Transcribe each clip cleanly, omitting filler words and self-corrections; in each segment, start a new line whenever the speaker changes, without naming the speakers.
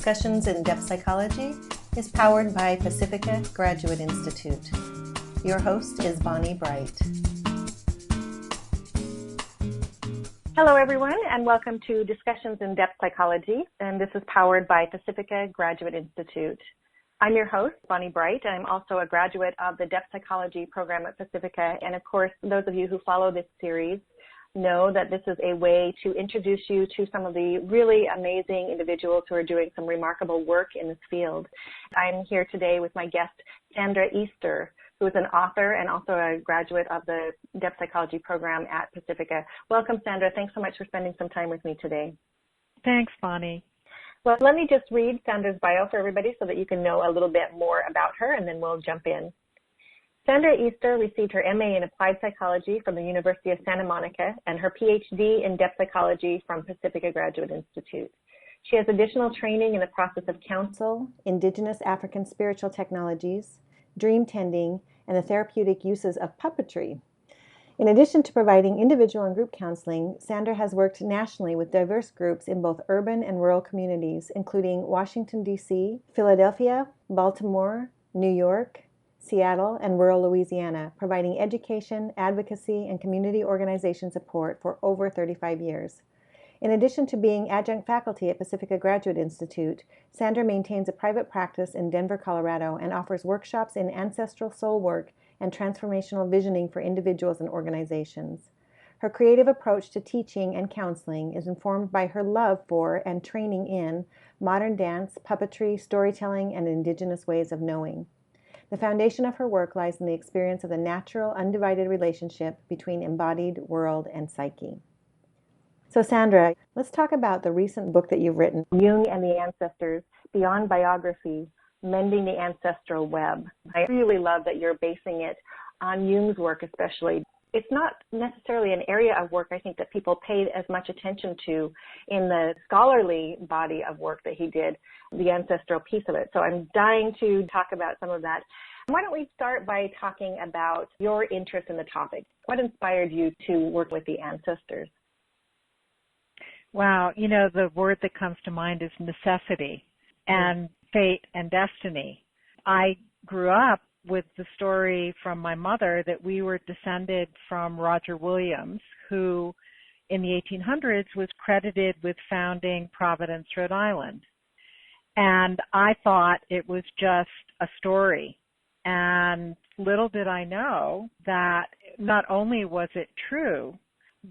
Discussions in Depth Psychology is powered by Pacifica Graduate Institute. Your host is Bonnie Bright. Hello, everyone, and welcome to Discussions in Depth Psychology, and this is powered by Pacifica Graduate Institute. I'm your host, Bonnie Bright, and I'm also a graduate of the Depth Psychology program at Pacifica, and of course, those of you who follow this series know that this is a way to introduce you to some of the really amazing individuals who are doing some remarkable work in this field. I'm here today with my guest, Sandra Easter, who is an author and also a graduate of the Depth Psychology program at Pacifica. Welcome, Sandra. Thanks so much for spending some time with me today.
Thanks, Bonnie.
Well, let me just read Sandra's bio for everybody so that you can know a little bit more about her, and then we'll jump in. Sandra Easter received her MA in Applied Psychology from the University of Santa Monica and her PhD in Depth Psychology from Pacifica Graduate Institute. She has additional training in the process of counsel, Indigenous African spiritual technologies, dream tending, and the therapeutic uses of puppetry. In addition to providing individual and group counseling, Sandra has worked nationally with diverse groups in both urban and rural communities, including Washington, D.C., Philadelphia, Baltimore, New York, Seattle, and rural Louisiana, providing education, advocacy, and community organization support for over 35 years. In addition to being adjunct faculty at Pacifica Graduate Institute, Sandra maintains a private practice in Denver, Colorado, and offers workshops in ancestral soul work and transformational visioning for individuals and organizations. Her creative approach to teaching and counseling is informed by her love for and training in modern dance, puppetry, storytelling, and indigenous ways of knowing. The foundation of her work lies in the experience of the natural, undivided relationship between embodied world and psyche. So Sandra, let's talk about the recent book that you've written, Jung and the Ancestors, Beyond Biography, Mending the Ancestral Web. I really love that you're basing it on Jung's work especially. It's not necessarily an area of work I think that people paid as much attention to in the scholarly body of work that he did, the ancestral piece of it. So I'm dying to talk about some of that. Why don't we start by talking about your interest in the topic? What inspired you to work with the ancestors?
Wow, you know, the word that comes to mind is necessity and fate and destiny. I grew up with the story from my mother that we were descended from Roger Williams, who in the 1800s was credited with founding Providence, Rhode Island. And I thought it was just a story. And little did I know that not only was it true,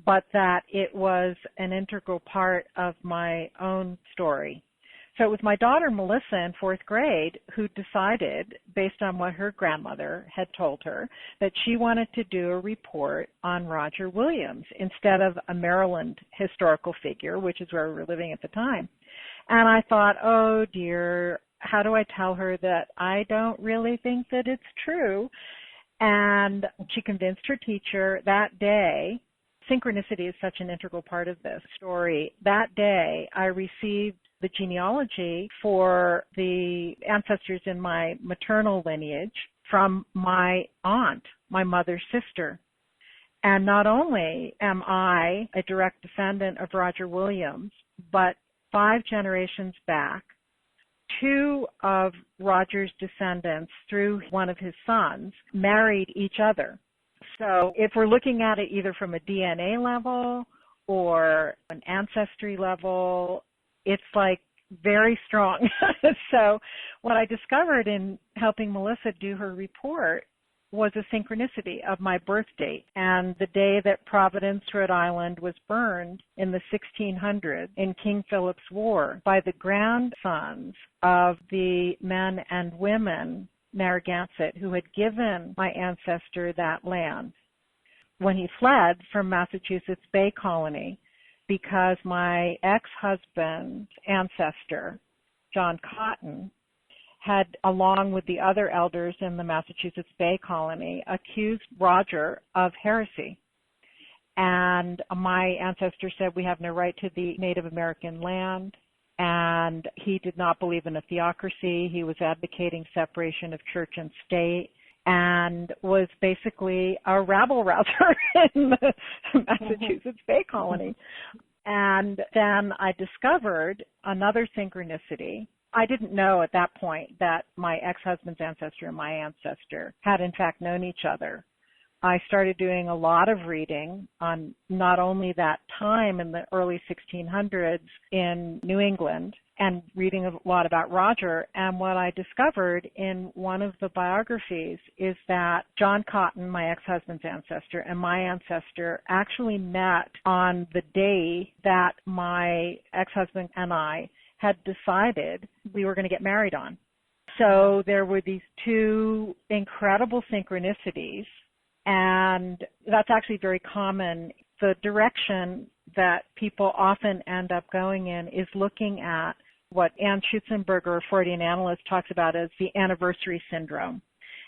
but that it was an integral part of my own story. So it was my daughter, Melissa, in fourth grade, who decided, based on what her grandmother had told her, that she wanted to do a report on Roger Williams instead of a Maryland historical figure, which is where we were living at the time. And I thought, oh, dear, how do I tell her that I don't really think that it's true? And she convinced her teacher that day. Synchronicity is such an integral part of this story. That day, I received the genealogy for the ancestors in my maternal lineage from my aunt, my mother's sister. And not only am I a direct descendant of Roger Williams, but 5 generations back, 2 of Roger's descendants, through one of his sons, married each other. So if we're looking at it either from a DNA level or an ancestry level, it's like very strong. So what I discovered in helping Melissa do her report was a synchronicity of my birth date and the day that Providence, Rhode Island was burned in the 1600s in King Philip's War by the grandsons of the men and women, Narragansett, who had given my ancestor that land when he fled from Massachusetts Bay Colony because my ex-husband's ancestor, John Cotton, had, along with the other elders in the Massachusetts Bay Colony, accused Roger of heresy. And my ancestor said we have no right to the Native American land, and he did not believe in a theocracy. He was advocating separation of church and state, and was basically a rabble-rouser in the Massachusetts Bay Colony. And then I discovered another synchronicity I didn't know at that point that my ex-husband's ancestor and my ancestor had in fact known each other. I started doing a lot of reading on not only that time in the early 1600s in New England and reading a lot about Roger, and what I discovered in one of the biographies is that John Cotton, my ex-husband's ancestor, and my ancestor actually met on the day that my ex-husband and I had decided we were going to get married on. So there were these two incredible synchronicities, and that's actually very common. The direction that people often end up going in is looking at what Ann Schutzenberger, a Freudian analyst, talks about as the anniversary syndrome.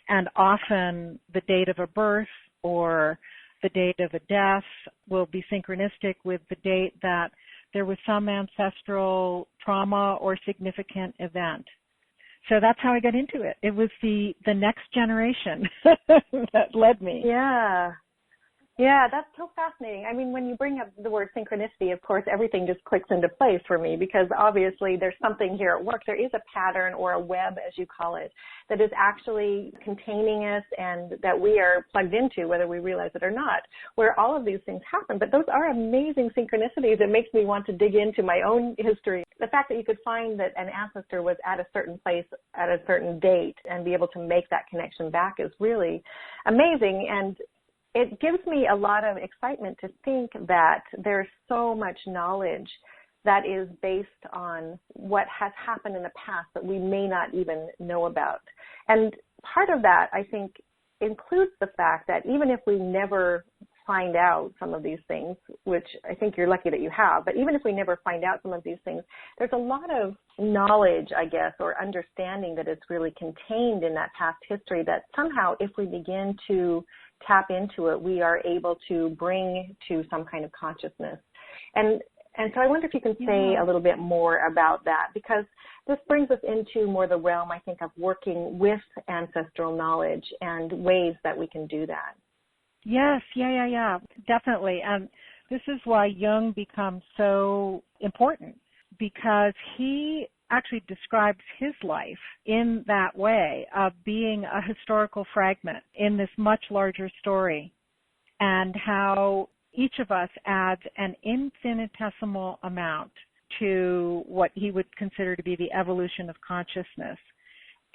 And often the date of a birth or the date of a death will be synchronistic with the date that there was some ancestral trauma or significant event. So that's how I got into it. It was the next generation that led me.
Yeah. Yeah, that's so fascinating. I mean, when you bring up the word synchronicity, of course, everything just clicks into place for me, because obviously there's something here at work. There is a pattern, or a web, as you call it, that is actually containing us and that we are plugged into, whether we realize it or not, where all of these things happen. But those are amazing synchronicities. It makes me want to dig into my own history. The fact that you could find that an ancestor was at a certain place at a certain date and be able to make that connection back is really amazing. And it gives me a lot of excitement to think that there's so much knowledge that is based on what has happened in the past that we may not even know about. And part of that, I think, includes the fact that even if we never find out some of these things, which I think you're lucky that you have, but even if we never find out some of these things, there's a lot of knowledge, I guess, or understanding that is really contained in that past history that somehow, if we begin to tap into it, we are able to bring to some kind of consciousness. And so I wonder if you can say a little bit more about that, because this brings us into more the realm, I think, of working with ancestral knowledge and ways that we can do that.
Yes, yeah, definitely. And this is why Jung becomes so important, because he actually describes his life in that way of being a historical fragment in this much larger story, and how each of us adds an infinitesimal amount to what he would consider to be the evolution of consciousness.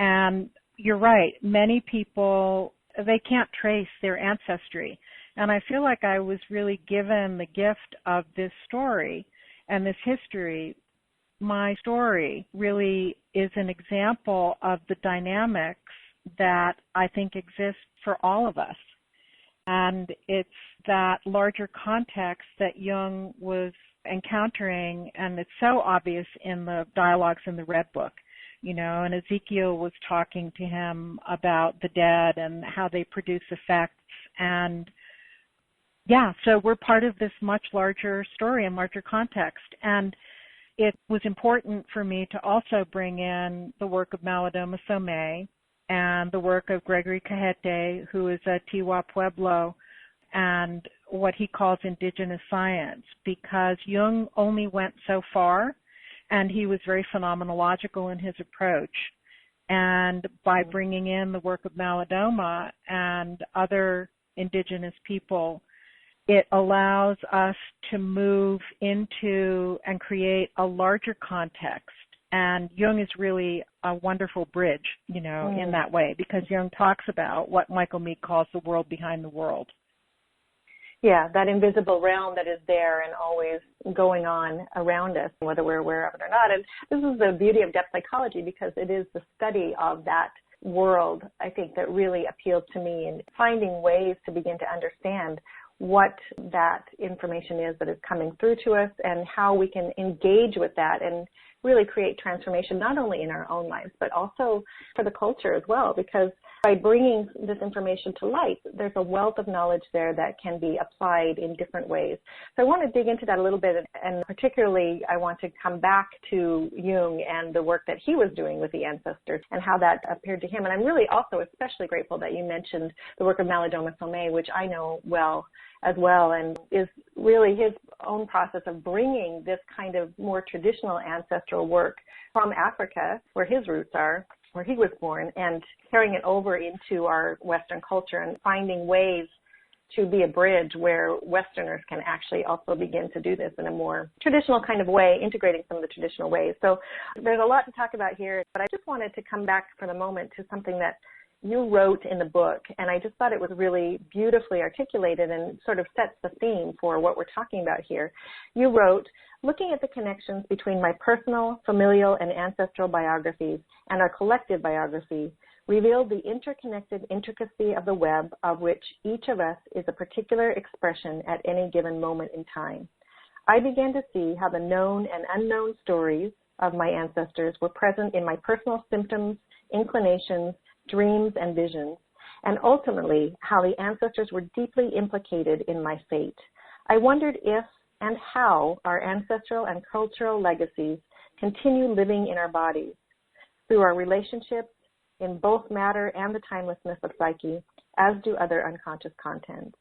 And you're right, many people, they can't trace their ancestry. And I feel like I was really given the gift of this story and this history. My story really is an example of the dynamics that I think exist for all of us. And it's that larger context that Jung was encountering, and it's so obvious in the dialogues in the Red Book. You know, and Ezekiel was talking to him about the dead and how they produce effects. And yeah, so we're part of this much larger story and larger context. And it was important for me to also bring in the work of Malidoma Somé and the work of Gregory Cajete, who is a Tiwa Pueblo, and what he calls indigenous science, because Jung only went so far, and he was very phenomenological in his approach. And by bringing in the work of Malidoma and other indigenous people, it allows us to move into and create a larger context. And Jung is really a wonderful bridge, you know, in that way, because Jung talks about what Michael Meek calls the world behind the world.
Yeah, that invisible realm that is there and always going on around us, whether we're aware of it or not. And this is the beauty of depth psychology, because it is the study of that world, I think, that really appeals to me, and finding ways to begin to understand what that information is that is coming through to us and how we can engage with that and really create transformation, not only in our own lives, but also for the culture as well, because by bringing this information to light, there's a wealth of knowledge there that can be applied in different ways. So I want to dig into that a little bit, and particularly I want to come back to Jung and the work that he was doing with the ancestors and how that appeared to him. And I'm really also especially grateful that you mentioned the work of Malidoma Somé, which I know well as well, and is really his own process of bringing this kind of more traditional ancestral work from Africa, where his roots are, where he was born, and carrying it over into our Western culture and finding ways to be a bridge where Westerners can actually also begin to do this in a more traditional kind of way, integrating some of the traditional ways. So there's a lot to talk about here, but I just wanted to come back for the moment to something that you wrote in the book, and I just thought it was really beautifully articulated and sort of sets the theme for what we're talking about here. You wrote, looking at the connections between my personal, familial, and ancestral biographies and our collective biography, revealed the interconnected intricacy of the web of which each of us is a particular expression at any given moment in time. I began to see how the known and unknown stories of my ancestors were present in my personal symptoms, inclinations, dreams, and visions, and ultimately how the ancestors were deeply implicated in my fate. I wondered if and how our ancestral and cultural legacies continue living in our bodies through our relationships, in both matter and the timelessness of psyche, as do other unconscious contents.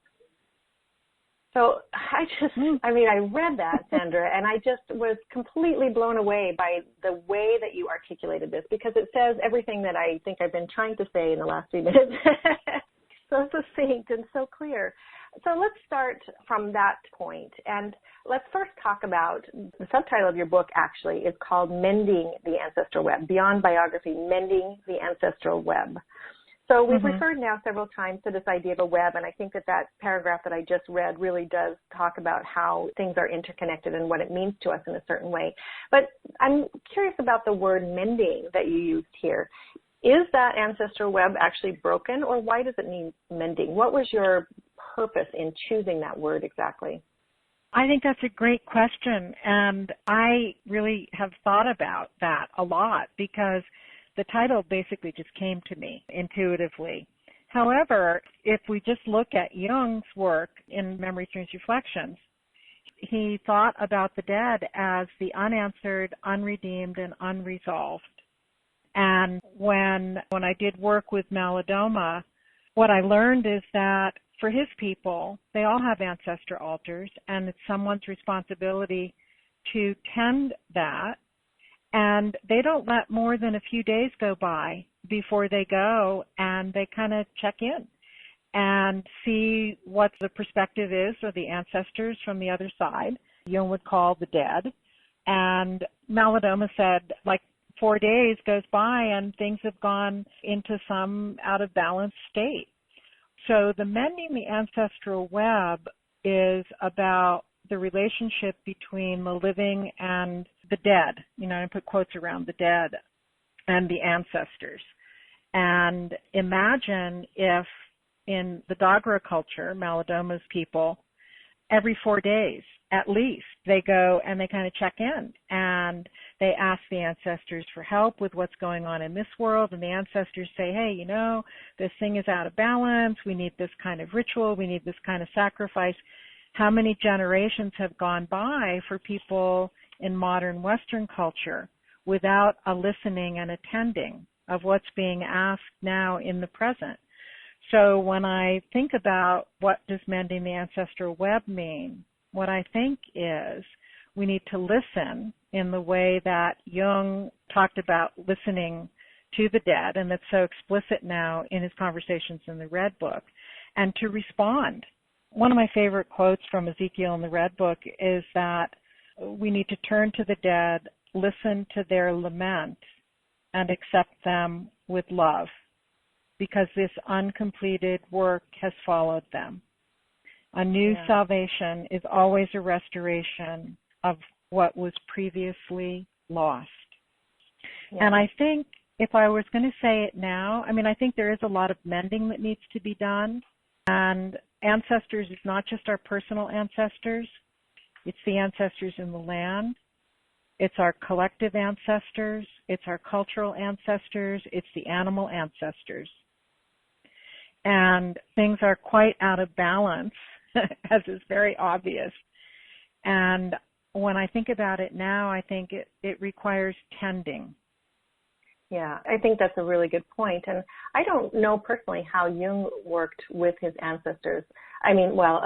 So I read that, Sandra, and I just was completely blown away by the way that you articulated this, because it says everything that I think I've been trying to say in the last few minutes. So succinct and so clear. So let's start from that point, and let's first talk about the subtitle of your book. Actually, is called Mending the Ancestral Web, Beyond Biography, Mending the Ancestral Web. So we've referred now several times to this idea of a web, and I think that paragraph that I just read really does talk about how things are interconnected and what it means to us in a certain way. But I'm curious about the word mending that you used here. Is that ancestral web actually broken, or why does it mean mending? What was your purpose in choosing that word exactly?
I think that's a great question, and I really have thought about that a lot because the title basically just came to me intuitively. However, if we just look at Jung's work in Memory, Dreams, Reflections, he thought about the dead as the unanswered, unredeemed, and unresolved. And when I did work with Malidoma, what I learned is that for his people, they all have ancestor altars, and it's someone's responsibility to tend that. And they don't let more than a few days go by before they go, and they kind of check in and see what the perspective is of the ancestors from the other side. Jung would call the dead. And Malidoma said, 4 days goes by and things have gone into some out of balance state. So the Mending the Ancestral Web is about the relationship between the living and the dead. I put quotes around the dead and the ancestors. And imagine if in the Dogra culture, Malidoma's people, every 4 days at least, they go and they kind of check in and they ask the ancestors for help with what's going on in this world, and the ancestors say, hey, this thing is out of balance, we need this kind of ritual, we need this kind of sacrifice. How many generations have gone by for people in modern Western culture without a listening and attending of what's being asked now in the present? So when I think about what does Mending the Ancestral Web mean, what I think is we need to listen in the way that Jung talked about listening to the dead, and that's so explicit now in his conversations in the Red Book, and to respond. One of my favorite quotes from Ezekiel in the Red Book is that we need to turn to the dead, listen to their lament, and accept them with love, because this uncompleted work has followed them. A new salvation is always a restoration of what was previously lost. Yeah. And I think if I was going to say it now, I think there is a lot of mending that needs to be done. And ancestors is not just our personal ancestors. It's the ancestors in the land. It's our collective ancestors. It's our cultural ancestors. It's the animal ancestors. And things are quite out of balance, as is very obvious. And when I think about it now, I think it requires tending.
Yeah, I think that's a really good point. And I don't know personally how Jung worked with his ancestors. I mean, well,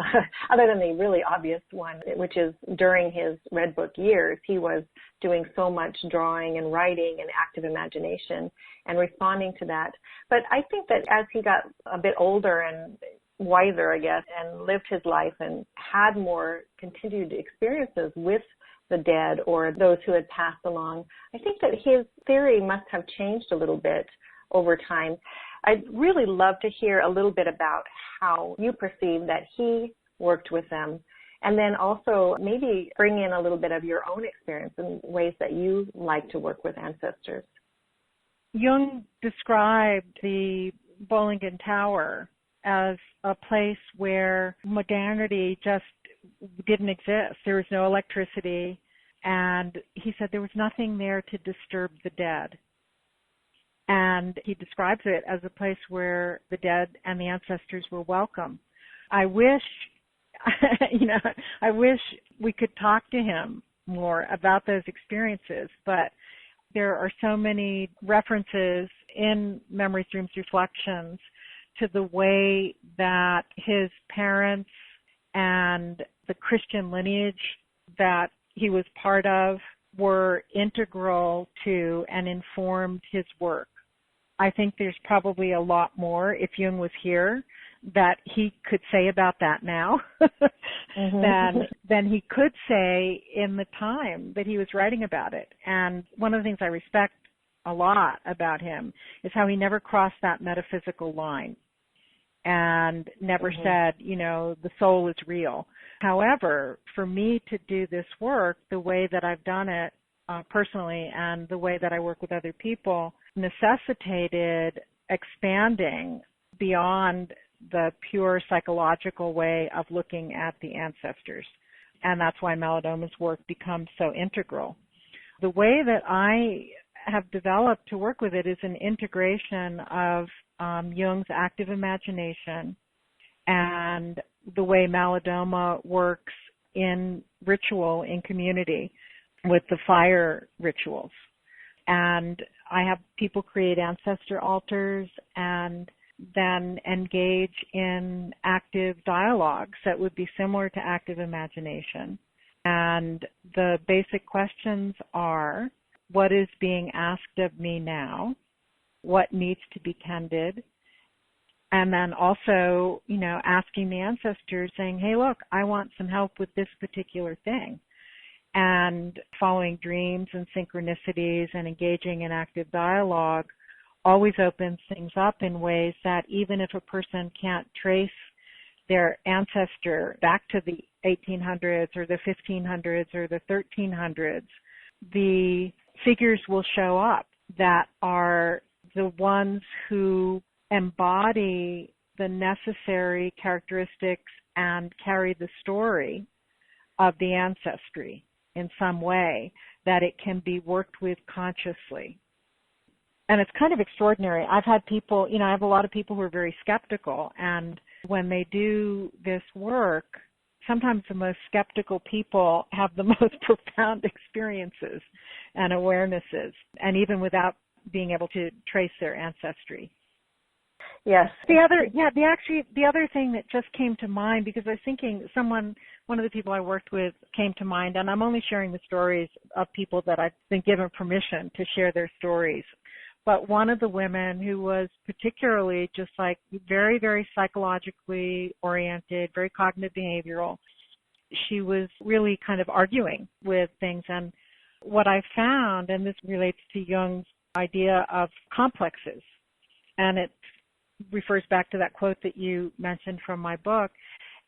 other than the really obvious one, which is during his Red Book years, he was doing so much drawing and writing and active imagination and responding to that. But I think that as he got a bit older and wiser, I guess, and lived his life and had more continued experiences with the dead or those who had passed along, I think that his theory must have changed a little bit over time. I'd really love to hear a little bit about how you perceive that he worked with them, and then also maybe bring in a little bit of your own experience and ways that you like to work with ancestors.
Jung described the Bollingen Tower as a place where modernity just didn't exist. There was no electricity, and he said there was nothing there to disturb the dead. And he describes it as a place where the dead and the ancestors were welcome. I wish, I wish we could talk to him more about those experiences, but there are so many references in Memories, Dreams, Reflections to the way that his parents and the Christian lineage that he was part of were integral to and informed his work. I think there's probably a lot more, if Jung was here, that he could say about that now than he could say in the time that he was writing about it. And one of the things I respect a lot about him is how he never crossed that metaphysical line and never said, the soul is real. However, for me to do this work the way that I've done it personally and the way that I work with other people necessitated expanding beyond the pure psychological way of looking at the ancestors. And that's why Malidóma's work becomes so integral. The way that I have developed to work with it is an integration of Jung's active imagination and the way Malidóma works in ritual, in community, with the fire rituals. And I have people create ancestor altars and then engage in active dialogues that would be similar to active imagination. And the basic questions are, what is being asked of me now? What needs to be tended? And then also, asking the ancestors, saying, hey, look, I want some help with this particular thing. And following dreams and synchronicities and engaging in active dialogue always opens things up in ways that even if a person can't trace their ancestor back to the 1800s or the 1500s or the 1300s, the figures will show up that are the ones who embody the necessary characteristics and carry the story of the ancestry in some way, that it can be worked with consciously. And it's kind of extraordinary. I've had people, I have a lot of people who are very skeptical, and when they do this work, sometimes the most skeptical people have the most profound experiences and awarenesses, and even without being able to trace their ancestry.
Yes.
The other thing that just came to mind, because I was thinking one of the people I worked with came to mind, and I'm only sharing the stories of people that I've been given permission to share their stories. But one of the women who was particularly just like very, very psychologically oriented, very cognitive behavioral, she was really kind of arguing with things. And what I found, and this relates to Jung's idea of complexes, and it refers back to that quote that you mentioned from my book,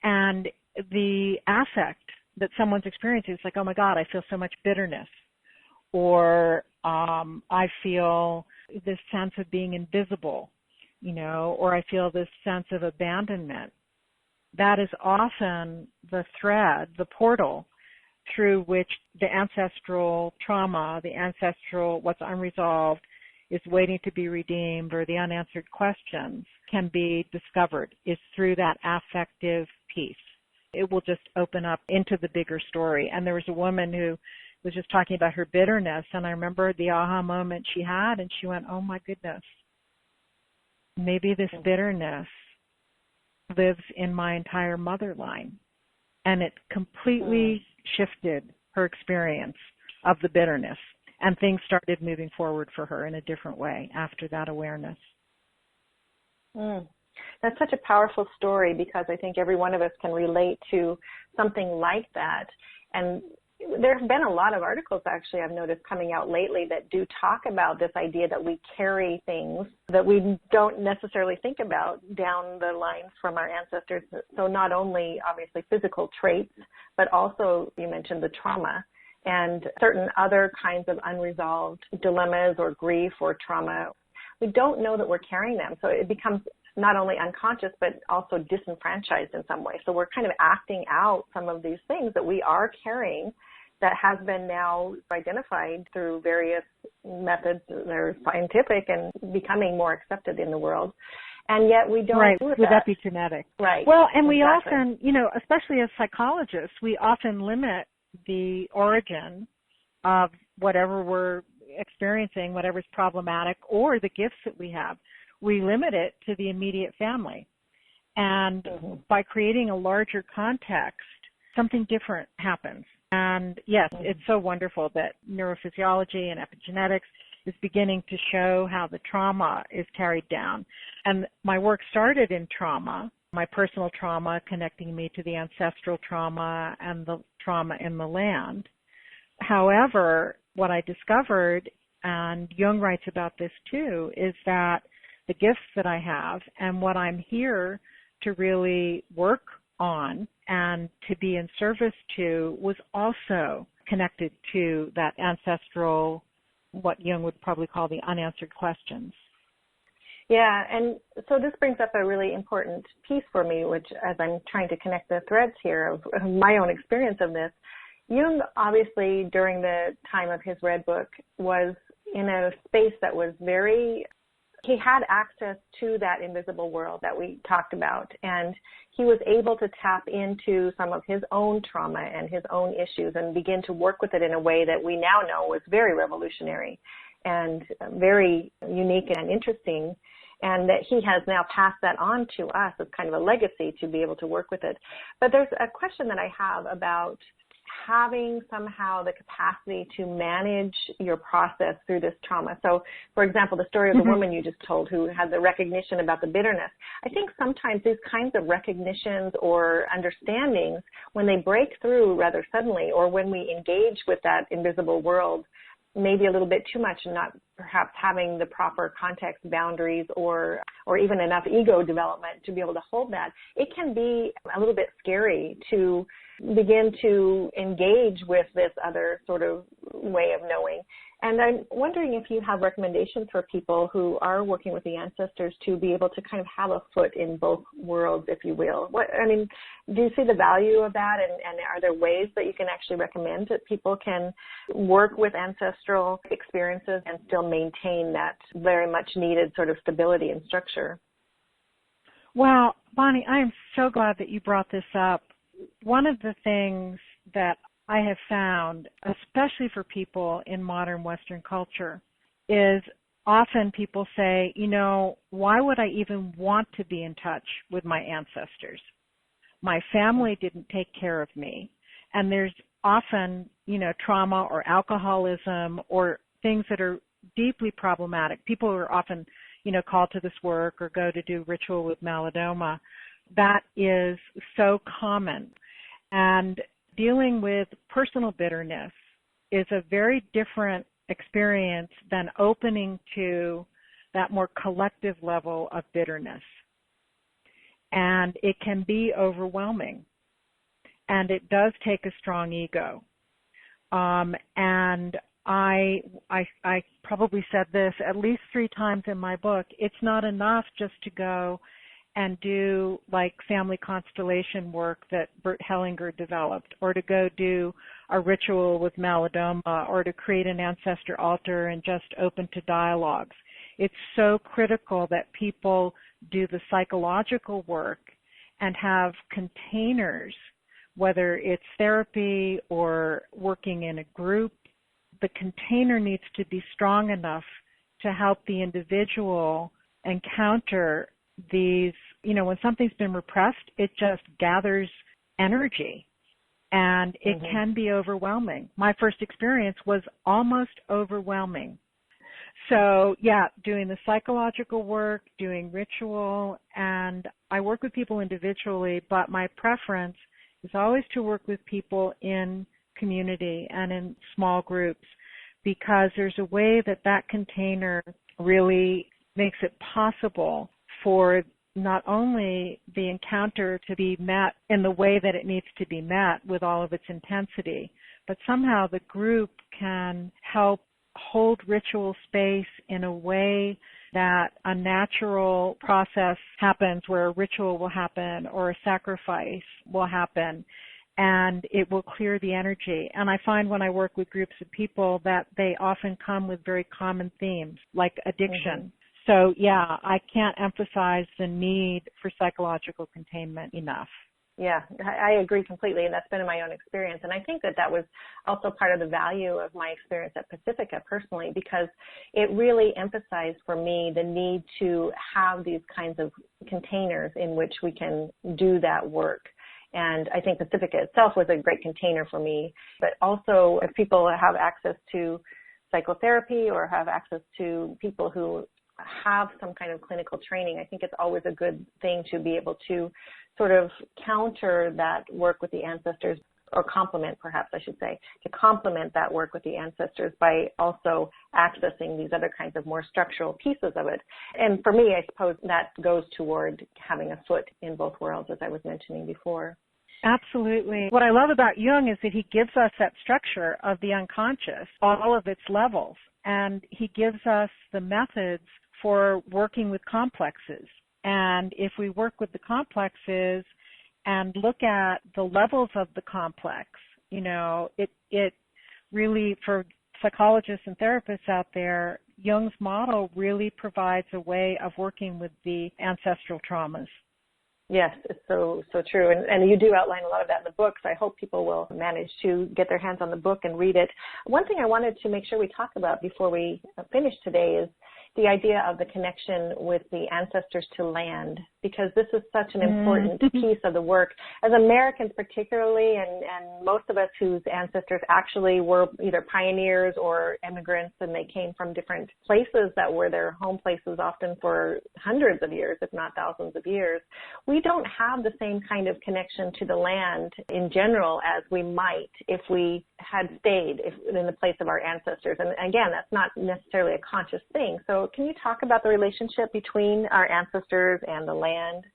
and the affect that someone's experiencing is like, oh my God, I feel so much bitterness, or I feel this sense of being invisible, or I feel this sense of abandonment. That is often the thread, the portal through which the ancestral trauma, the ancestral, what's unresolved, is waiting to be redeemed, or the unanswered questions can be discovered, is through that affective piece. It will just open up into the bigger story. And there was a woman who was just talking about her bitterness, and I remember the aha moment she had, and she went, oh my goodness, maybe this bitterness lives in my entire mother line. And it completely shifted her experience of the bitterness. And things started moving forward for her in a different way after that awareness.
That's such a powerful story, because I think every one of us can relate to something like that. And there have been a lot of articles, actually, I've noticed coming out lately that do talk about this idea that we carry things that we don't necessarily think about down the line from our ancestors. So not only, obviously, physical traits, but also, you mentioned the trauma and certain other kinds of unresolved dilemmas or grief or trauma. We don't know that we're carrying them. So it becomes not only unconscious, but also disenfranchised in some way. So we're kind of acting out some of these things that we are carrying that has been now identified through various methods that are scientific and becoming more accepted in the world. And yet we don't do it.
Would that be genetic?
Right.
Well, and we often, especially as psychologists, we often limit the origin of whatever we're experiencing, whatever's problematic, or the gifts that we have. We limit it to the immediate family. And by creating a larger context, something different happens. And yes, it's so wonderful that neurophysiology and epigenetics is beginning to show how the trauma is carried down. And my work started in trauma, my personal trauma connecting me to the ancestral trauma and the trauma in the land. However, what I discovered, and Jung writes about this too, is that the gifts that I have and what I'm here to really work on and to be in service to was also connected to that ancestral, what Jung would probably call the unanswered questions.
Yeah, and so this brings up a really important piece for me, which as I'm trying to connect the threads here of my own experience of this, Jung obviously during the time of his Red Book was in a space that was he had access to that invisible world that we talked about, and he was able to tap into some of his own trauma and his own issues and begin to work with it in a way that we now know was very revolutionary and very unique and interesting, and that he has now passed that on to us as kind of a legacy to be able to work with it. But there's a question that I have about having somehow the capacity to manage your process through this trauma. So, for example, the story of the woman you just told who had the recognition about the bitterness. I think sometimes these kinds of recognitions or understandings, when they break through rather suddenly, or when we engage with that invisible world, maybe a little bit too much and not perhaps having the proper context boundaries or even enough ego development to be able to hold that, it can be a little bit scary to begin to engage with this other sort of way of knowing. And I'm wondering if you have recommendations for people who are working with the ancestors to be able to kind of have a foot in both worlds, if you will. Do you see the value of that? And are there ways that you can actually recommend that people can work with ancestral experiences and still maintain that very much needed sort of stability and structure?
Well, Bonnie, I am so glad that you brought this up. One of the things that I have found, especially for people in modern Western culture, is often people say, why would I even want to be in touch with my ancestors? My family didn't take care of me. And there's often, trauma or alcoholism or things that are deeply problematic. People are often, called to this work or go to do ritual with Malidoma. That is so common. And dealing with personal bitterness is a very different experience than opening to that more collective level of bitterness. And it can be overwhelming. And it does take a strong ego. And I probably said this at least 3 times in my book. It's not enough just to go and do like family constellation work that Bert Hellinger developed, or to go do a ritual with Malidoma, or to create an ancestor altar and just open to dialogues. It's so critical that people do the psychological work and have containers, whether it's therapy or working in a group. The container needs to be strong enough to help the individual encounter these when something's been repressed, it just gathers energy, and it can be overwhelming. My first experience was almost overwhelming. So, yeah, doing the psychological work, doing ritual, and I work with people individually, but my preference is always to work with people in community and in small groups, because there's a way that container really makes it possible for not only the encounter to be met in the way that it needs to be met with all of its intensity, but somehow the group can help hold ritual space in a way that a natural process happens, where a ritual will happen or a sacrifice will happen, and it will clear the energy. And I find when I work with groups of people that they often come with very common themes, like addiction. So, yeah, I can't emphasize the need for psychological containment enough.
Yeah, I agree completely, and that's been in my own experience. And I think that was also part of the value of my experience at Pacifica personally, because it really emphasized for me the need to have these kinds of containers in which we can do that work. And I think Pacifica itself was a great container for me. But also, if people have access to psychotherapy or have access to people who have some kind of clinical training, I think it's always a good thing to be able to sort of counter that work with the ancestors, or complement, perhaps I should say, to complement that work with the ancestors by also accessing these other kinds of more structural pieces of it. And for me, I suppose that goes toward having a foot in both worlds, as I was mentioning before.
Absolutely. What I love about Jung is that he gives us that structure of the unconscious, all of its levels, and he gives us the methods for working with complexes. And if we work with the complexes and look at the levels of the complex, it really, for psychologists and therapists out there, Jung's model really provides a way of working with the ancestral traumas.
Yes, it's so true. And you do outline a lot of that in the book, so I hope people will manage to get their hands on the book and read it. One thing I wanted to make sure we talk about before we finish today is the idea of the connection with the ancestors to land, because this is such an important piece of the work. As Americans particularly, and most of us whose ancestors actually were either pioneers or immigrants, and they came from different places that were their home places often for hundreds of years, if not thousands of years, we don't have the same kind of connection to the land in general as we might if we had stayed in the place of our ancestors. And again, that's not necessarily a conscious thing. So can you talk about the relationship between our ancestors and the land?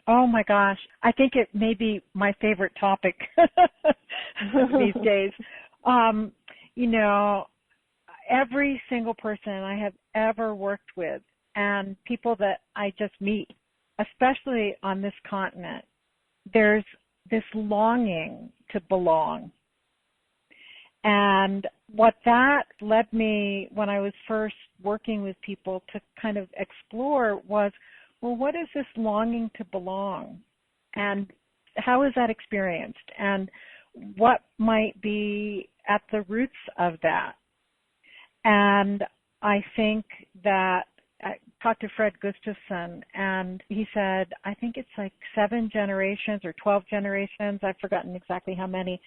Oh my gosh, I think it may be my favorite topic these days. Every single person I have ever worked with, and people that I just meet, especially on this continent, there's this longing to belong. And what that led me, when I was first working with people, to kind of explore was, well, what is this longing to belong? And how is that experienced? And what might be at the roots of that? And I think that I talked to Fred Gustafson, and he said, I think it's like 7 generations or 12 generations, I've forgotten exactly how many.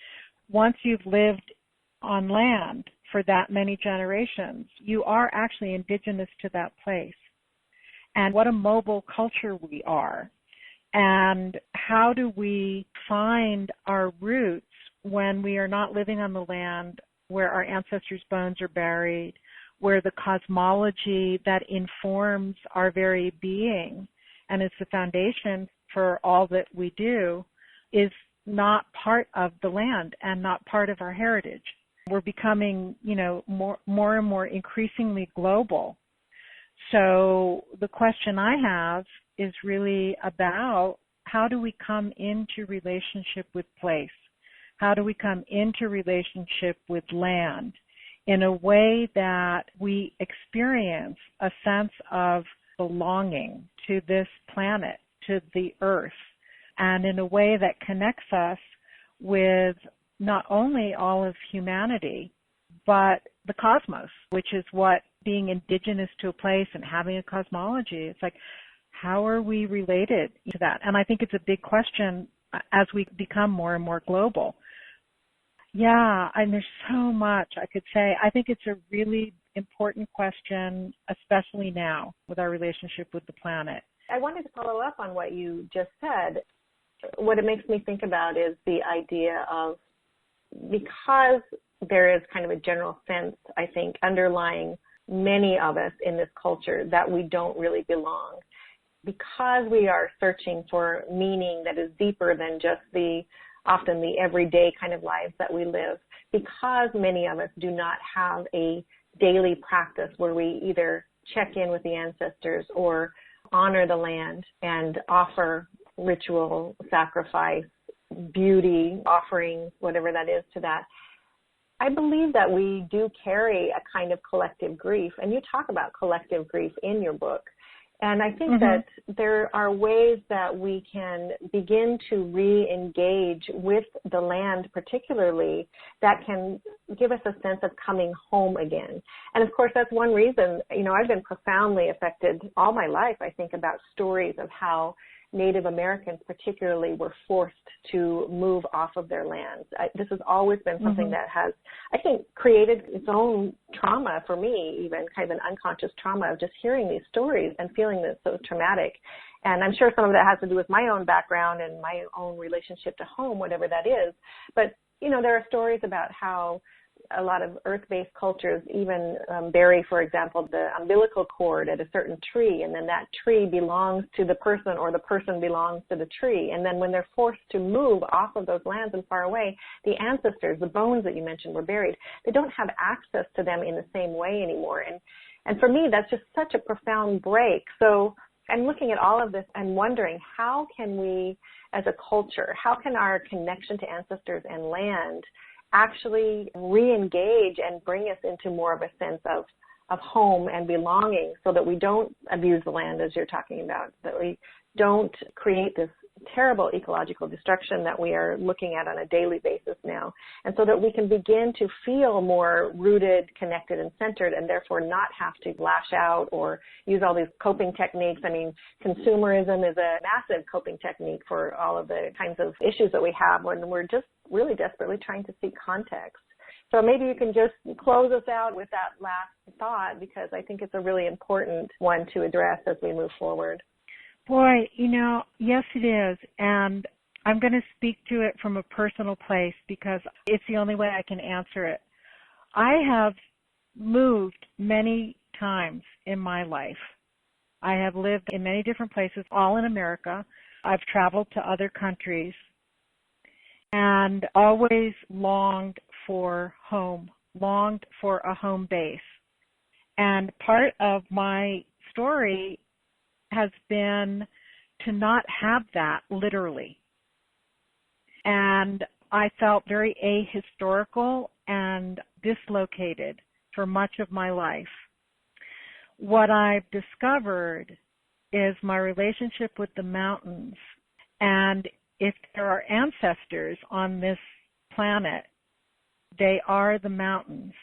Once you've lived on land for that many generations, you are actually indigenous to that place. And what a mobile culture we are. And how do we find our roots when we are not living on the land where our ancestors' bones are buried, where the cosmology that informs our very being and is the foundation for all that we do is not part of the land and not part of our heritage. We're becoming, more and more increasingly global. So the question I have is really about, how do we come into relationship with place? How do we come into relationship with land in a way that we experience a sense of belonging to this planet, to the earth, and in a way that connects us with not only all of humanity, but the cosmos, which is what being indigenous to a place and having a cosmology. It's like, how are we related to that? And I think it's a big question as we become more and more global. Yeah, and there's so much I could say. I think it's a really important question, especially now with our relationship with the planet.
I wanted to follow up on what you just said. What it makes me think about is the idea of, because there is kind of a general sense, I think, underlying many of us in this culture that we don't really belong. Because we are searching for meaning that is deeper than just often the everyday kind of lives that we live, because many of us do not have a daily practice where we either check in with the ancestors or honor the land and offer ritual, sacrifice, beauty, offerings, whatever that is to that, I believe that we do carry a kind of collective grief. And you talk about collective grief in your book. And I think that there are ways that we can begin to re-engage with the land particularly that can give us a sense of coming home again. And of course, that's one reason, I've been profoundly affected all my life, I think, about stories of how Native Americans particularly were forced to move off of their lands. This has always been something that has, I think, created its own trauma for me, even kind of an unconscious trauma of just hearing these stories and feeling this so traumatic. And I'm sure some of that has to do with my own background and my own relationship to home, whatever that is. But, there are stories about how a lot of earth-based cultures even bury, for example, the umbilical cord at a certain tree, and then that tree belongs to the person or the person belongs to the tree. And then when they're forced to move off of those lands and far away, the ancestors, the bones that you mentioned were buried, they don't have access to them in the same way anymore. And for me, that's just such a profound break. So I'm looking at all of this and wondering, how can we, as a culture, how can our connection to ancestors and land actually re-engage and bring us into more of a sense of home and belonging, so that we don't abuse the land, as you're talking about, that we don't create this terrible ecological destruction that we are looking at on a daily basis now, and so that we can begin to feel more rooted, connected, and centered, and therefore not have to lash out or use all these coping techniques. I mean, consumerism is a massive coping technique for all of the kinds of issues that we have when we're just really desperately trying to seek context. So maybe you can just close us out with that last thought, because I think it's a really important one to address as we move forward.
Boy, yes it is. And I'm going to speak to it from a personal place because it's the only way I can answer it. I have moved many times in my life. I have lived in many different places, all in America. I've traveled to other countries and always longed for home, longed for a home base. And part of my story has been to not have that literally. And I felt very ahistorical and dislocated for much of my life. What I've discovered is my relationship with the mountains. And if there are ancestors on this planet, they are the mountains.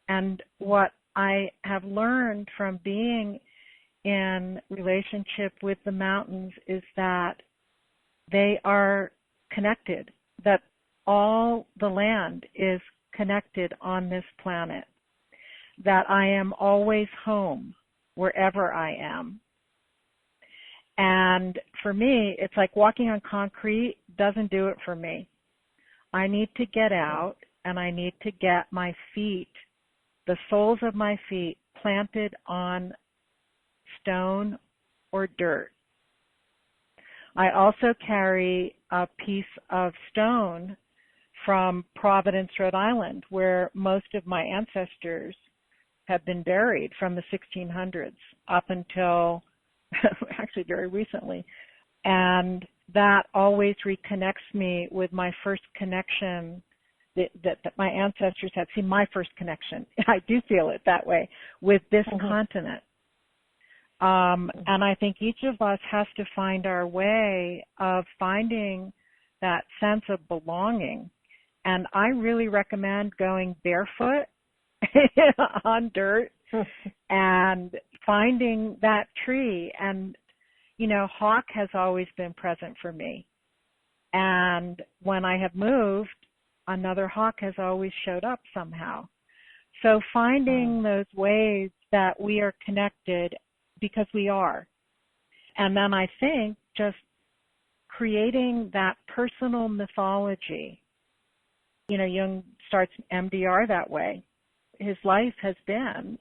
And what I have learned from being in relationship with the mountains is that they are connected, that all the land is connected on this planet, that I am always home wherever I am. And for me, it's like walking on concrete doesn't do it for me. I need to get out and I need to get my feet, the soles of my feet, planted on stone or dirt. I also carry a piece of stone from Providence, Rhode Island, where most of my ancestors have been buried from the 1600s up until actually very recently. And that always reconnects me with my first connection that my ancestors had. See, my first connection, I do feel it that way, with this continent. And I think each of us has to find our way of finding that sense of belonging. And I really recommend going barefoot on dirt and finding that tree and Hawk has always been present for me. And when I have moved, another hawk has always showed up somehow. So finding those ways that we are connected because we are. And then I think just creating that personal mythology. Jung starts MDR that way. His life has been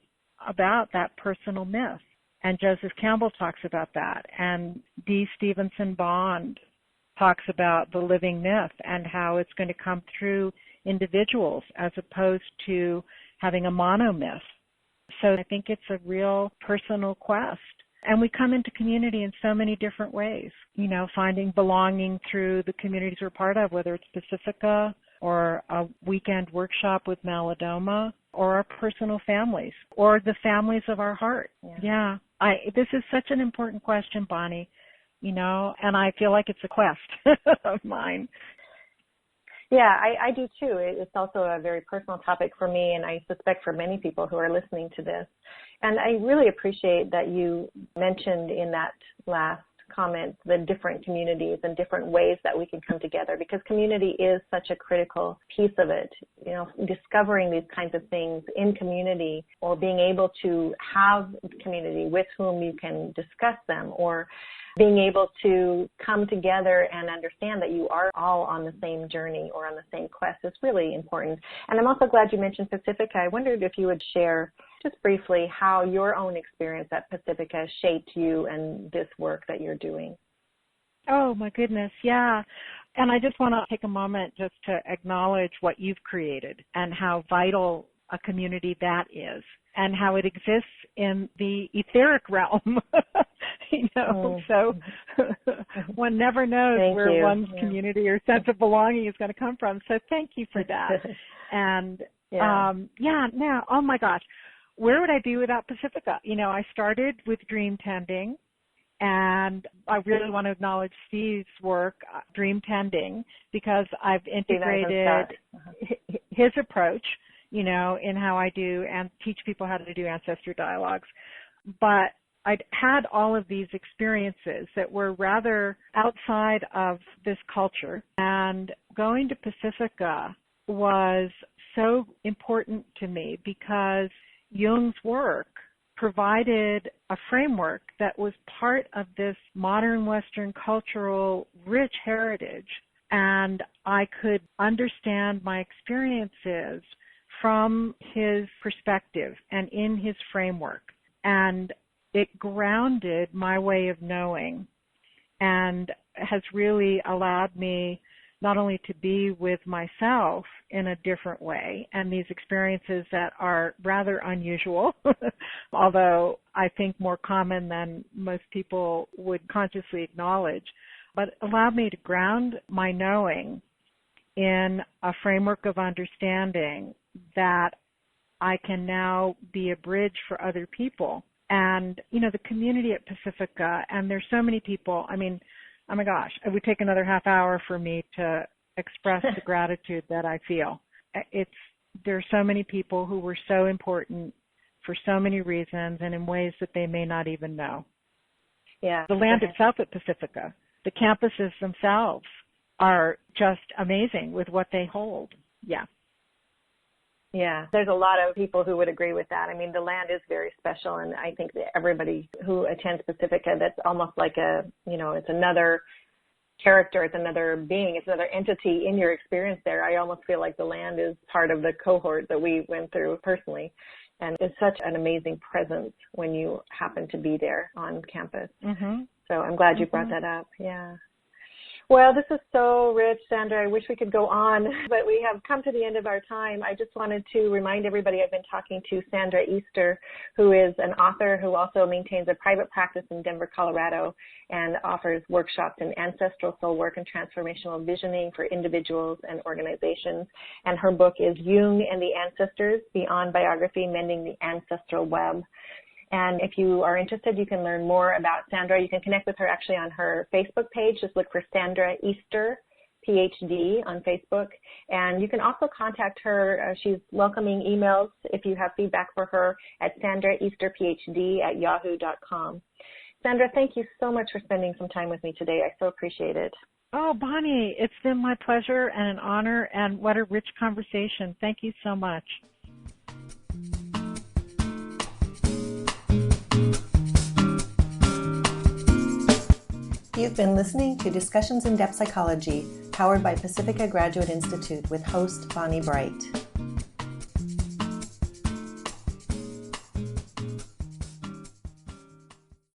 about that personal myth. And Joseph Campbell talks about that. And D. Stevenson Bond talks about the living myth and how it's going to come through individuals as opposed to having a monomyth. So I think it's a real personal quest. And we come into community in so many different ways, finding belonging through the communities we're part of, whether it's Pacifica or a weekend workshop with Malidoma or our personal families or the families of our heart. Yeah. This is such an important question, Bonnie, and I feel like it's a quest of mine.
Yeah, I do too. It's also a very personal topic for me, and I suspect for many people who are listening to this. And I really appreciate that you mentioned in that last comment the different communities and different ways that we can come together, because community is such a critical piece of it. Discovering these kinds of things in community, or being able to have community with whom you can discuss them, or being able to come together and understand that you are all on the same journey or on the same quest is really important. And I'm also glad you mentioned Pacifica. I wondered if you would share just briefly how your own experience at Pacifica shaped you and this work that you're doing.
Oh, my goodness, yeah. And I just want to take a moment just to acknowledge what you've created and how vital a community that is, and how it exists in the etheric realm. So one never knows where one's community or sense of belonging is going to come from. So thank you for that. And now, oh my gosh, where would I be without Pacifica? I started with dream tending, and I really want to acknowledge Steve's work, dream tending, because I've integrated his approach, in how I do and teach people how to do ancestor dialogues. But I'd had all of these experiences that were rather outside of this culture, and going to Pacifica was so important to me because Jung's work provided a framework that was part of this modern Western cultural rich heritage, and I could understand my experiences from his perspective and in his framework. And it grounded my way of knowing and has really allowed me not only to be with myself in a different way and these experiences that are rather unusual, although I think more common than most people would consciously acknowledge, but allowed me to ground my knowing in a framework of understanding that I can now be a bridge for other people. And, the community at Pacifica, and there's so many people, oh my gosh, it would take another half hour for me to express the gratitude that I feel. There are so many people who were so important for so many reasons and in ways that they may not even know.
Yeah.
The land itself at Pacifica, the campuses themselves are just amazing with what they hold. Yeah.
Yeah, there's a lot of people who would agree with that. The land is very special, and I think that everybody who attends Pacifica, that's almost like it's another character, it's another being, it's another entity in your experience there. I almost feel like the land is part of the cohort that we went through personally, and it's such an amazing presence when you happen to be there on campus. Mm-hmm. So I'm glad you brought that up. Yeah. Well, this is so rich, Sandra. I wish we could go on, but we have come to the end of our time. I just wanted to remind everybody I've been talking to Sandra Easter, who is an author who also maintains a private practice in Denver, Colorado, and offers workshops in ancestral soul work and transformational visioning for individuals and organizations. And her book is Jung and the Ancestors, Beyond Biography, Mending the Ancestral Web. And if you are interested, you can learn more about Sandra. You can connect with her actually on her Facebook page. Just look for Sandra Easter, PhD, on Facebook. And you can also contact her. She's welcoming emails if you have feedback for her at sandraeasterphd@yahoo.com. Sandra, thank you so much for spending some time with me today. I so appreciate it.
Oh, Bonnie, it's been my pleasure and an honor, and what a rich conversation. Thank you so much.
You've been listening to Discussions in Depth Psychology, powered by Pacifica Graduate Institute with host Bonnie Bright.